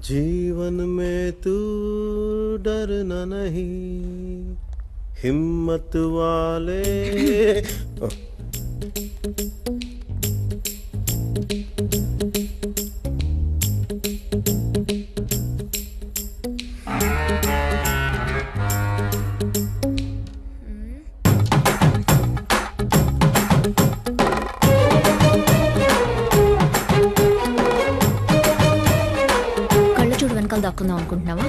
जीवन में तू डरना नहीं हिम्मत वाले దాక్కుందాం అనుకుంటున్నావా?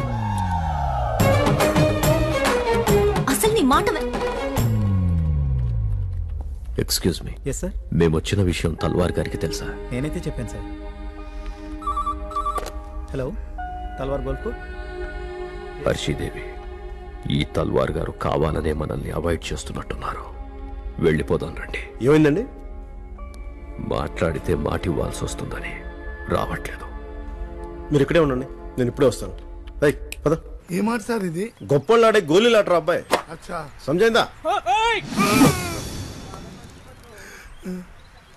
అసలు నీ మాట ఎక్స్క్యూజ్ మీ. Yes sir. మేము వచ్చిన విషయం తల్వార్ గారికి తెలుసా? నేనైతే చెప్పాను సార్. హలో, తల్వార్ గోల్పూర్. హర్షీదేవి, ఈ తల్వార్ గారు కావాలనే మనల్ని అవాయిడ్ చేస్తున్నట్టున్నారు. వెళ్ళిపోదాం రండి. ఏమైందండి? మాట్లాడితే మాటివ్వాల్సి వస్తుందని రావట్లేదు. మీరు ఇక్కడే ఉండండి, నేను ఇప్పుడే వస్తాను. రైట్ పద. ఏ మాట సార్ ఇది? గొప్పళ్ళు ఆడే గోళీలు ఆటరా అబ్బాయి. అచ్చా, సమజైందా?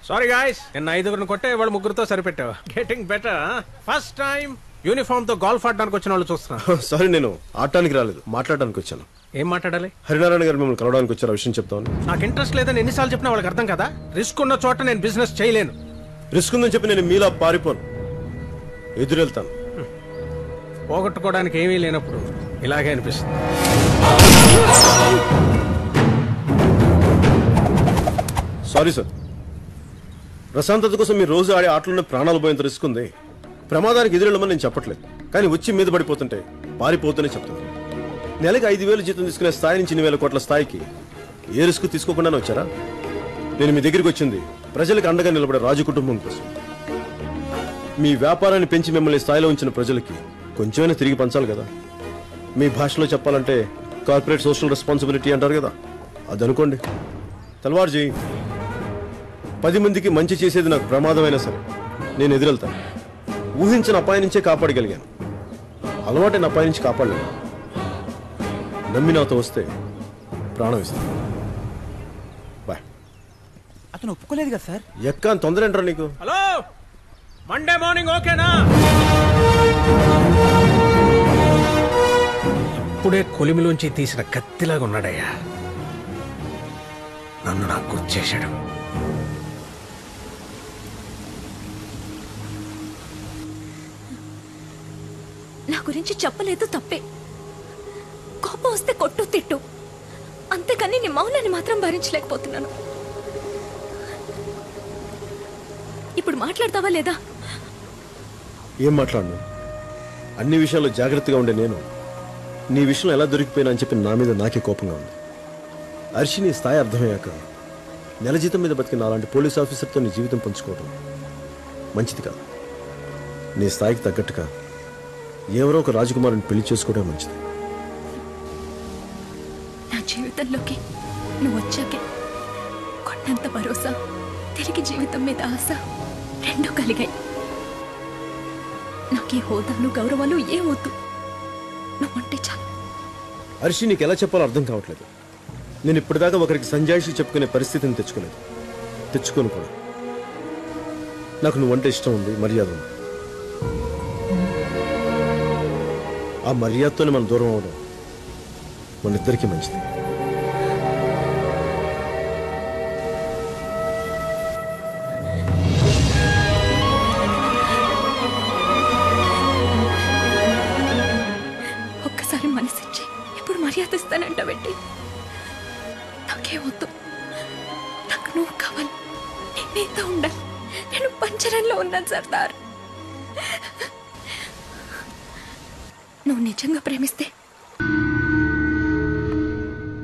సారీ గాయ్స్, నిన్న 5గురిని కొట్టే వాళ్ళు 3గురితో సరిపెట్టావు. Getting better. First time uniform తో గోల్ఫ్ ఆడడానికి వచ్చిన వాళ్ళు చూస్తున్నా. సారీ, నేను ఆడటానికి రాలేదు, మాట్లాడడానికి వచ్చాను. ఏం మాట్లాడాలి? హరినారాయణ గారు మిమ్మల్ని కలవడానికి వచ్చారు, ఆ విషయం చెప్తాను. నాకు ఇంట్రెస్ట్ లేదని ఎన్నిసార్లు చెప్పినా వాళ్ళకి అర్థం కదా. రిస్క్ ఉన్న చోట నేను బిజినెస్ చేయలేను. రిస్క్ ఉందని చెప్పి నేను మీలా పారిపోను, ఎదురెళ్తాను. పోగొట్టుకోవడానికి ఏమీ లేనప్పుడు ఇలాగే అనిపిస్తుంది. సారీ సార్, ప్రశాంతత కోసం మీరు రోజు ఆడే ఆటలోనే ప్రాణాలు పోయేంత రిస్క్ ఉంది. ప్రమాదానికి ఎదురెళ్ళమని నేను చెప్పట్లేదు, కానీ వచ్చి మీద పడిపోతుంటే పారిపోతూనే చెప్తాను. నెలకి 5,000 జీతం తీసుకునే స్థాయి నుంచి 2,000 కోట్ల స్థాయికి ఏ రిస్క్ తీసుకోకుండానే వచ్చారా? నేను మీ దగ్గరికి వచ్చింది ప్రజలకు అండగా నిలబడే రాజు కుటుంబం కోసం. మీ వ్యాపారాన్ని పెంచి మిమ్మల్ని స్థాయిలో ఉంచిన ప్రజలకి కొంచెమైనా తిరిగి పంచాలి కదా. మీ భాషలో చెప్పాలంటే కార్పొరేట్ సోషల్ రెస్పాన్సిబిలిటీ అంటారు కదా, అది అనుకోండి. తల్వార్ జీ, 10 మందికి మంచి చేసేది నాకు ప్రమాదమైనా సరే నేను ఎదురెళ్తాను. ఊహించిన అపాయం నుంచే కాపాడగలిగాను, అలవాటైన అపాయం నుంచి కాపాడలేను. నమ్మి నాతో వస్తే ప్రాణం ఇస్తాను. బాయ్. అతను ఒప్పుకోలేదు కదా సార్? ఎక్క తొందర ఏంట్రా నీకు? హలో, మండే మార్నింగ్ ఓకేనా? ఇప్పుడే కొలిమిలోంచి తీసిన కత్తిలాగా ఉన్నాడయ్యా. నన్ను నాకు గుర్చేశాడు. నా గురించి చెప్పలేదు, తప్పే. కోపం వస్తే కొట్టు తిట్టు, అంతేకాని నీ మౌనాన్ని మాత్రం భరించలేకపోతున్నాను. ఇప్పుడు మాట్లాడతావా లేదా? ఏం మాట్లాడను? అన్ని విషయాల్లో జాగ్రత్తగా ఉండే నేను నీ విషయంలో ఎలా దొరికిపోయినా అని చెప్పి నా మీద నాకే కోపంగా ఉంది. అర్షి, నీ స్థాయి అర్థమయ్యాక నెల జీతం మీద బతికిన అలాంటి పోలీస్ ఆఫీసర్తో నీ జీవితం పంచుకోవడం మంచిది కాదు. నీ స్థాయికి తగ్గట్టుగా ఎవరో ఒక రాజకుమారుని పెళ్లి చేసుకోవడం మంచిది. నా జీవితంలోకి నువ్వు వచ్చాకే కొండంత భరోసా, తిరిగి జీవితం మీద ఆశ రెండూ కలిగాయి. నాకే హోదాలు గౌరవాలు ఏ వద్దు, నువ్వంటే చాలు. అర్షి, నీకు ఎలా చెప్పాలో అర్థం కావట్లేదు. నేను ఇప్పటిదాకా ఒకరికి సంజాయిషి చెప్పుకునే పరిస్థితిని తెచ్చుకోను కూడా. నాకు నువ్వంటే ఇష్టం ఉంది, మర్యాద ఉంది. ఆ మర్యాదతోనే మనం దూరం అవడం మన ఇద్దరికీ మంచిది. ఒక్కసారి మనసిచ్చి ఇప్పుడు మర్యాద ఇస్తానంటావేంటి? నాకే వద్దు, నాకు నువ్వు కావాలి. నేనేతో ఉండాలి. నేను పంచరంలో ఉన్నాను సర్దార్. నువ్వు నిజంగా ప్రేమిస్తే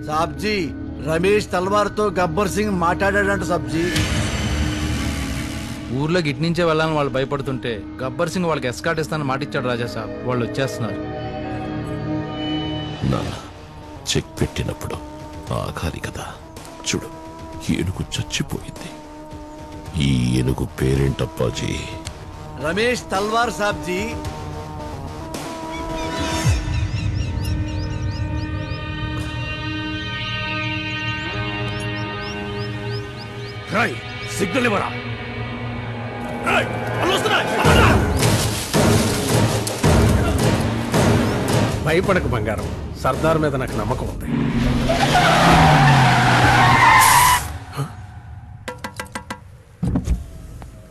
సాబ్జీ, రమేష్ తల్వార్ తో గబ్బర్ సింగ్ మాట్లాడాడంట సాబ్జీ. ఊర్లో గిట్నించే వెళ్ళాలని వాళ్ళు భయపడుతుంటే గబ్బర్ సింగ్ వాళ్ళకి ఎస్కాట్ ఇస్తానని మాటిచ్చాడు రాజా సాబ్. వాళ్ళు వచ్చేస్తున్నారు. చెక్ పెట్టినప్పుడు ఆగాలి కదా. చూడు, ఏనుగు చచ్చిపోయింది. ఈ ఏనుగు పేరేంటప్పాజీ? రమేష్ తల్వార్ సాబ్జీ. సిగ్నల్ ఇవ్వరా? భయపడకు బంగారం, సర్దార్ మీద నాకు నమ్మకం ఉంది.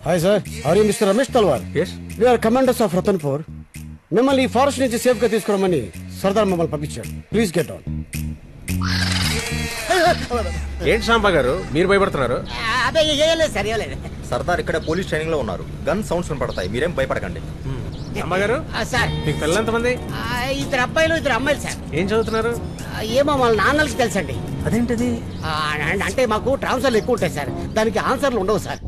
Hi sir, are you mister Ramesh Talwar? Yes. We are commanders of Ratanpur. మిమ్మల్ని ఈ ఫారెస్ట్ నుంచి సేఫ్ గా తీసుకురమ్మని సర్దార్ మమ్మల్ని పంపించాడు. Please get on. ఏంటి సాంబా గారు మీరు భయపడుతున్నారు? అదే ఏం లేదు సార్, ఏం లేదు. సర్దార్ ఇక్కడ పోలీస్ ట్రైనింగ్ లో ఉన్నారు. గన్ సౌండ్స్ వినపడతాయి, మీరేం భయపడకండి. సాంబా గారు సార్, మీకు పిల్లలు ఎంతమంది? ఇద్దరు అబ్బాయిలు ఇద్దరు అమ్మాయిలు సార్. ఏం చదువుతున్నారు? ఏమో వాళ్ళ నాన్నలకి తెలుసండి. అదేంటది? అంటే మాకు ట్రాన్స్ఫర్లు ఎక్కువ ఉంటాయి సార్, దానికి ఆన్సర్లు ఉండవు సార్.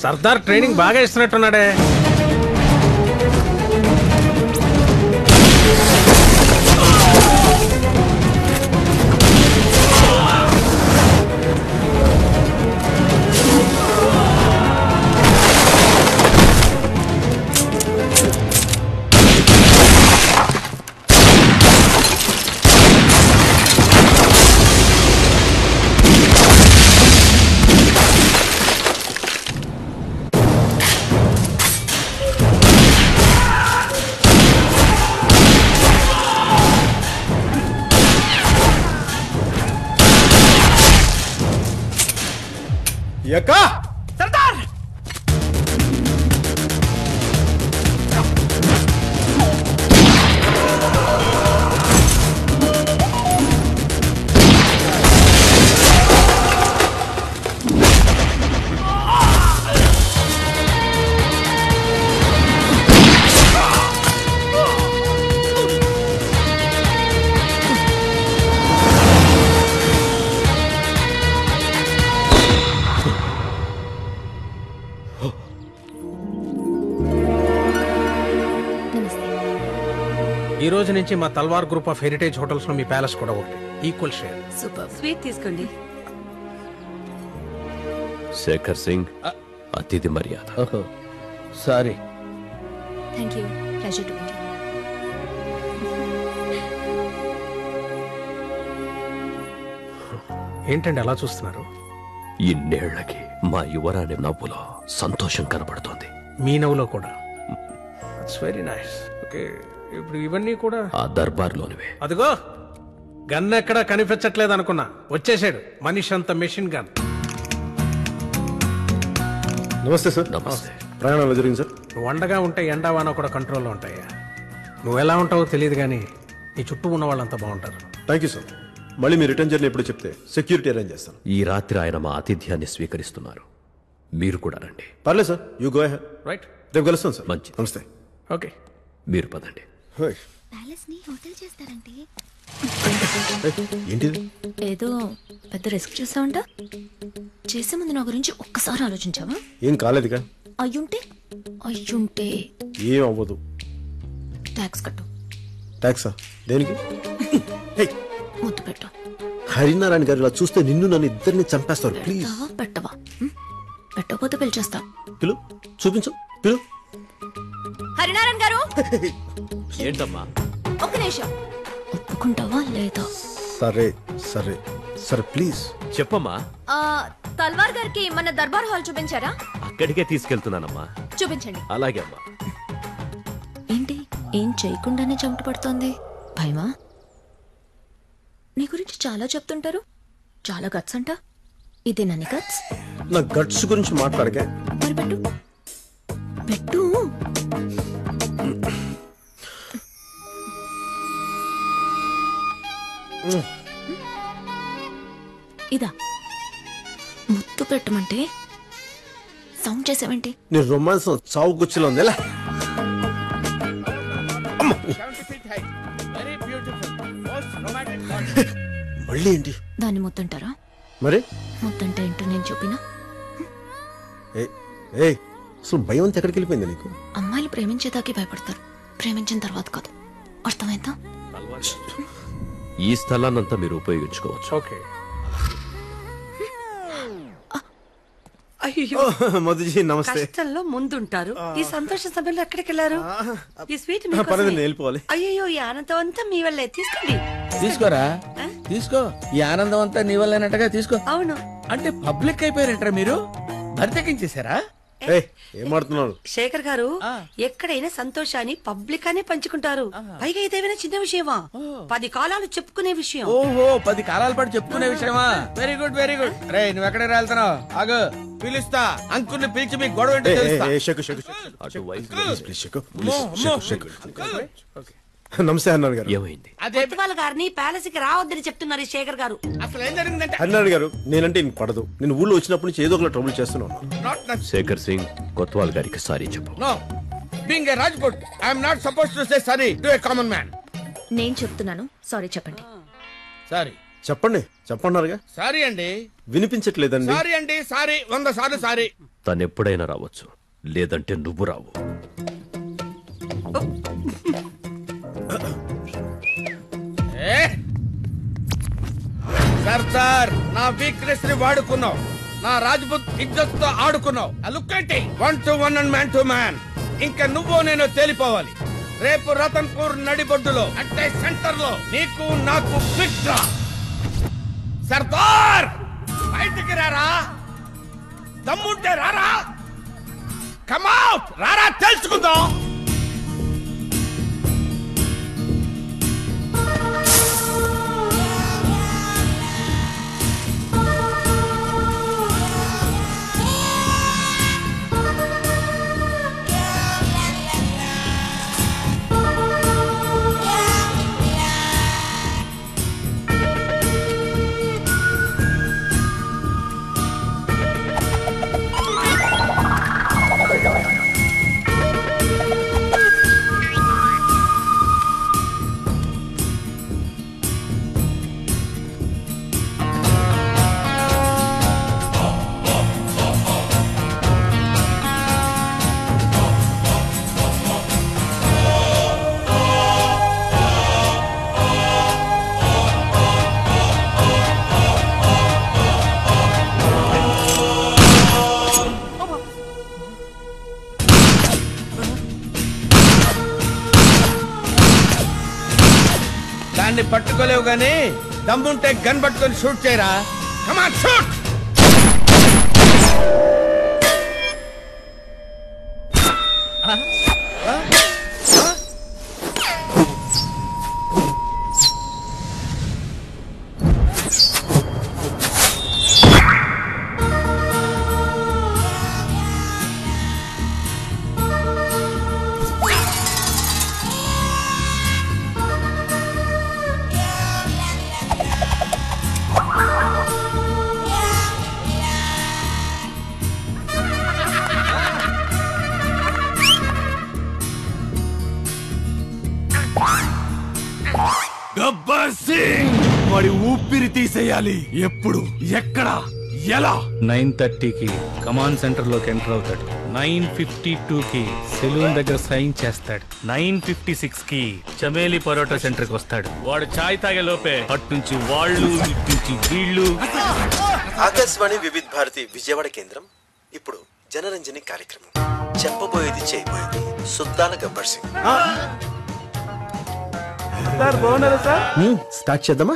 సర్దార్ ట్రైనింగ్ బాగా ఇస్తున్నట్టున్నాడే. ఎక్కా సర్దార్ ఈ రోజు నుంచి మా తల్వార్ గ్రూప్ ఆఫ్ హెరిటేజ్ హోటల్స్ లో మీ ప్యాలెస్ కూడా ఒకటి. Equal share. సూపర్. స్వీట్ తీసుకోండి. శేఖర్ సింగ్, అతిథి మర్యాద. Sorry. Thank you. Pleasure to meet you. ఏంటండి అలా చూస్తున్నారు? ఇన్నేళ్లకి మా యువరాణి నవ్వులో సంతోషం కనబడుతోంది. మీ నవ్వులో కూడా. It's very nice. ఓకే, ఇప్పుడు ఇవన్నీ కూడా ఆ దర్బార్లోనివే. అదిగో గన్ ఎక్కడా కనిపించట్లేదు అనుకున్నా, వచ్చేసాడు మనిషి అంత మెషిన్ గన్. నమస్తే సార్. నమస్తే. ప్రయాణం ఎలా జరిగింది సార్? నువ్వు వండగా ఉంటే ఎండావాన కూడా కంట్రోల్లో ఉంటాయా. నువ్వు ఎలా ఉంటావో తెలియదు కానీ నీ చుట్టూ ఉన్న వాళ్ళంతా బాగుంటారు. Thank you sir. మళ్ళీ మీ రిటర్న్ జర్నీ ఎప్పుడు చెప్తే సెక్యూరిటీ అరేంజ్ చేస్తాను. ఈ రాత్రి ఆయన మా ఆతిథ్యాన్ని స్వీకరిస్తున్నారు. మీరు కూడా రండి. పర్లేదు sir, you go ahead. Right. రేపు కలుస్తాను సార్. మంచిది. నమస్తే. ఓకే. మీరు పదండి. హోయ్. ప్యాలెస్ ని హోటల్ చేస్తారంటే ఏంటిది? ఏదో పెద్ద రిస్క్ చేసావంట. చేసే ముందు నా గురించి ఒక్కసారి ఆలోచించావా? ఏం కాలేదుగా. అయ్యుంటే ఏం అవ్వదు. ట్యాక్స్ కట్టు. ట్యాక్సా? దేనికి? ముద్దు పెట్టు. హరినారాయణ గారు ఇలా చూస్తే నిన్ను నన్ను ఇద్దరిని చంపేస్తారు. ప్లీజ్ పెట్టవా? పెట్టకపోతే పిలిచేస్తా. పిలు, చూపించు, పిలు. హరినారాయణ గారు, ఏంటమ్మా? ఒక్క నిమిషం. ఒప్పుకుంటావా లేదా? సరే సరే సరే, ప్లీజ్ చెప్పమ్మా. తల్వార్ గారికి మన దర్బార్ హాల్ చూపించారా? అక్కడికే తీసుకెళ్తున్నానమ్మా. చూపించండి. అలాగే అమ్మా. ఏంటి ఏం చేయకుండానే చెమట పడుతోంది? భయమా? నీ గురించి చాలా చెప్తుంటారు. చాలా గట్స్ అంట. ఇదేనా నీ గట్స్? నా గట్స్ గురించి మాట్లాడకే. మరి పెట్టు పెట్టు. ఇదా ముద్దు పెట్టమంటే సౌండ్ చేసావేంటి? నీ రొమాన్స్ చావు గుచ్చిలో ఉంది. ఎలా? మళ్ళీ ఏంటి? దాన్ని ముద్దంటారా? మరి ముద్దంటే ఏంటో నేను చూపినా? ఏ అసలు భయం అంతా ఎక్కడికి వెళ్ళిపోయింది నీకు? అమ్మాయిలు ప్రేమించేదాకే భయపడతారు, ప్రేమించిన తర్వాత కాదు. అర్థమైందా? ఈ స్థలాన్నంతా మీరు ఉపయోగించుకోవచ్చు. ఓకే. అయ్యో మధుజీ నమస్తే. కష్టంలో ముందుంటారు, ఈ సంతోష సమయంలో ఎక్కడికి వెళ్ళారు? ఈ స్వీట్ పర్వాలేదు, నేను వెళ్ళిపోవాలి. అయ్యో ఈ ఆనందం అంతా మీ వల్లే, తీసుకోండి. తీసుకోరా, తీసుకో. ఈ ఆనందం అంతా నీ వల్లనట్టుగా తీసుకో. అవును. అంటే పబ్లిక్ అయిపోయారంటారా మీరు? బరితెక్కించేశారా? ఏం మాడుతున్నారు శేఖర్ గారు? ఎక్కడైనా సంతోషాన్ని పబ్లిక్ అనే పంచుకుంటారు. పైగా ఇదేమైనా చిన్న విషయమా? 10 కాలాలు చెప్పుకునే విషయం. ఓహో, 10 కాలాల పాటు చెప్పుకునే విషయమా? Very good, very good. Ray, నువ్వు ఎక్కడ వెళ్తున్నావు? ఆగు, పిలుస్తా. అంకుల్ని పిలిచి మీ గొడవ ఏంటో తెలుస్తా. నమస్తే అన్నాడు గారు. ఏమైంది? కొత్తవాళ్ళ గారిని ప్యాలెస్ కి రావద్దని చెప్తున్నారు ఈ శేఖర్ గారు. అసలు ఏం జరిగిందంటే అన్నాడు గారు, నేనంటే ఇంక పడదు. నేను ఊళ్ళో వచ్చినప్పటి నుంచి ఏదో ఒక ట్రబుల్ చేస్తున్నాను. శేఖర్ సింగ్ కొత్వాల్ గారికి సారీ చెప్పు. No, being a Rajput I am not supposed to say sorry to a common man. నేను చెప్తున్నాను, సారీ చెప్పండి. సారీ చెప్పన్నారుగా. సారీ అండి. వినిపించట్లేదండి. సారీ అండి, సారీ 100 సార్లు సారీ. తను ఎప్పుడైనా రావచ్చు, లేదంటే నువ్వు రావు. సర్దార్, నా వీక్నెస్ ని వాడుకున్నావు, నా రాజ్పుత్ ఇజ్జత్ తో ఆడుకున్నావు. లుక్ అంటే 1 to 1 and man to man. ఇంకా నువ్వు నేను తేలిపోవాలి. రేపు రతన్పూర్ నడిబొడ్డులో అంటే సెంటర్ లో నీకు నాకు ఫిక్స్ రా. సర్దార్, బయటికి రారా, దమ్ముంటే రారా, కమౌట్ రారా, తెలుసుకుందాం. దాన్ని పట్టుకోలేవు గానీ దమ్ముంటే గన్ పట్టుకొని షూట్ చేయరా. కమాన్, షూట్. గబ్బర్ సింగ్ వాడి ఊపిరి తీసేయాలి. ఎప్పుడు, ఎక్కడ, ఎలా? 9:30కి కమాండ్ సెంటర్ లోకి ఎంటర్ అవుతాడు. 9:52కి సెలూన్ దగ్గర సైన్ చేస్తాడు. 9:56కి చమేలి పరోటా సెంటర్ కి వస్తాడు. వాడు చాయ్ తాగే లోపే అటు నుంచి వాళ్ళు, ఇటు నుంచి వీళ్ళు. ఆకాశవాణి వివిధ భారతి విజయవాడ కేంద్రం ఇప్పుడు జనరంజని కార్యక్రమం. చెప్పబోయేది చేయబోయేది సుద్దాల గబ్బర్ సింగ్. సార్ బాగున్నారా సార్? స్టార్ట్ చేద్దామా?